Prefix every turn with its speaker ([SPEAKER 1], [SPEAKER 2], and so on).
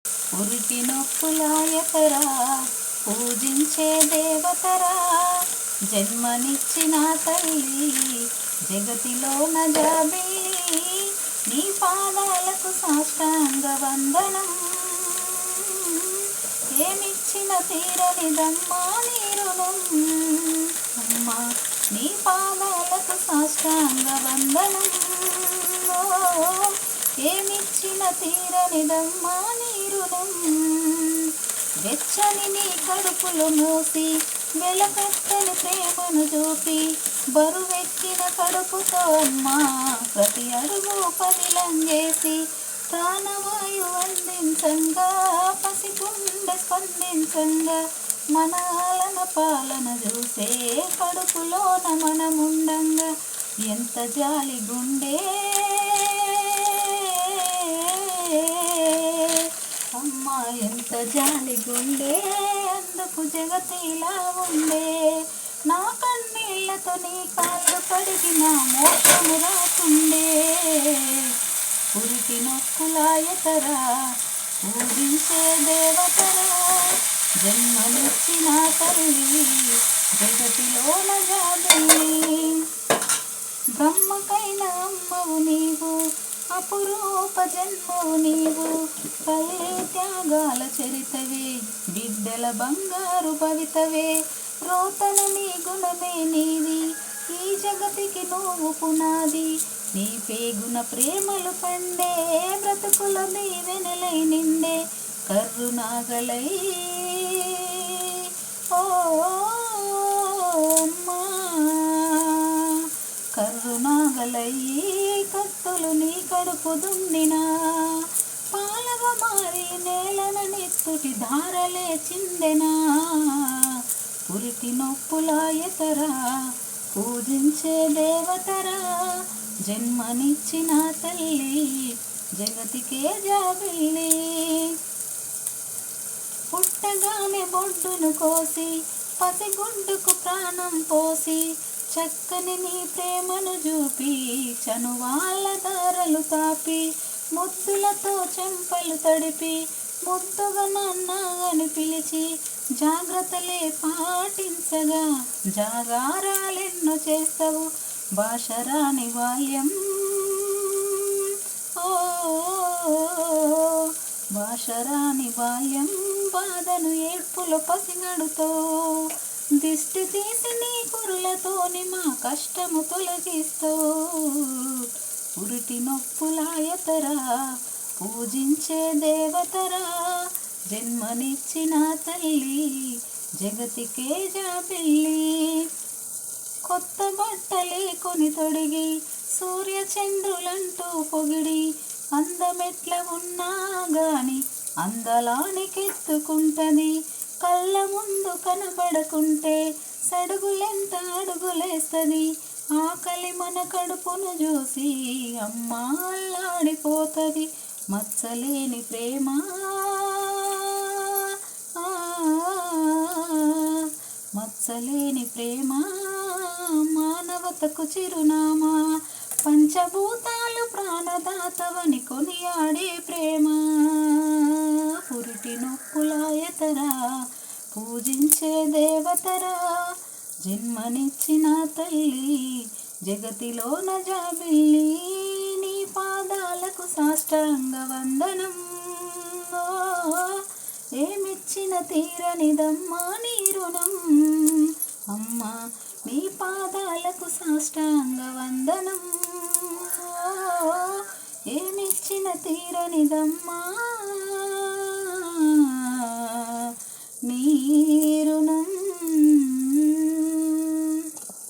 [SPEAKER 1] పురిటి నొప్పులాయతరా పూజించే దేవతరా, జన్మనిచ్చిన తల్లి జగతిలోన జాబిల్లి, నీ పాదాలకు సాష్టాంగ వందనం. ఏమిచ్చిన తీరనిదమ్మా నీ రుణం, అమ్మా నీ పాదాలకు సాష్టాంగ వందనం. ఏమిచ్చిన తీరనిదమ్మా నీ రుణం, వెచ్చని నీ కడుపులు మోసి వెలకట్టని ప్రేమను చూపి, బరువెక్కిన కడుపుతో అమ్మా ప్రతి అడుగు పదిలంగేసి, ప్రాణవాయు అందించంగా పసిగుండె స్పందించంగా, మన ఆలన పాలన చూసే కడుపులోన మనముండంగా, ఎంత జాలి గుండె అమ్మా ఎంత జాలి గుండె, అందుకు జగతిలా ఉండే. నా కన్నీళ్లతో నీ కాళ్ళు కడిగిన మోక్షము రాకుండే. పురిటి నొప్పులాయతరా పూజించే దేవతరా, జన్మనిచ్చిన తల్లి జగతిలోన జాబిల్లి, బ్రహ్మకైన అమ్మవు నీవు అపురూప జన్మవు నీవు, తల్లి త్యాగాల చరితవే బిడ్డల బంగారు భవితవే, రోతన నీ గుణమే నీది ఈ జగతికి నువ్వు పునాది, నీ పేగున ప్రేమలు పండే బ్రతుకుల దీవెనలై నిండే, కరుణాగలై ఓ అమ్మా కరుణాగలై, కత్తులు నీ కడుపు దుండినా పాలగా మారి నేలన నెత్తుటి ధారలే చిందెనా. పురిటి నొప్పులాయతరా పూజించే దేవతరా, జన్మనిచ్చిన తల్లి జగతికే జాబిల్లి, పుట్టగానే బొడ్డును కోసి పసిగుడ్డుకు ప్రాణం పోసి, చక్కని నీ ప్రేమను చూపి చనువాళ్ళ దారలు తాపి, ముద్దులతో చెంపలు తడిపి ముద్దుగా నాన్న అని పిలిచి, జాగ్రత్తలే పాటించగా జాగారాలెన్నో చేస్తావు, భాషరాని బాల్యం ఓ భాషరాని బాల్యం, బాధను ఏడ్పులో పసిగడుతో దిష్టి తీసి నీ కురులతోని మా కష్టము తొలగిస్తో. పురిటి నొప్పులాయతరా పూజించే దేవతరా, జన్మనిచ్చిన తల్లి జగతికే జాబిల్లి, కొత్త బట్టలే కొని తొడిగి సూర్య చంద్రులంటూ పొగిడి, అందమెట్ల ఉన్నా గాని అందలానికెత్తుకుంటది, కళ్ళ ముందు కనబడకుంటే సడుగులెంత అడుగులేస్తది, ఆకలి మన కడుపును చూసి అమ్మా అల్లాడిపోతది, మచ్చలేని ప్రేమ మచ్చలేని ప్రేమ మానవతకు చిరునామా, పంచభూతాలు ప్రాణదాతవని కొనియాడే ప్రేమ. పురిటి నొప్పులాయతరా పూజించే దేవతరా, జన్మనిచ్చిన తల్లి జగతిలోన జాబిల్లి, నీ పాదాలకు సాష్టాంగ వందనం. ఏమిచ్చిన తీరనిదమ్మా నీ రుణం, అమ్మా నీ పాదాలకు సాష్టాంగ వందనం. ఏమిచ్చిన తీరనిదమ్మా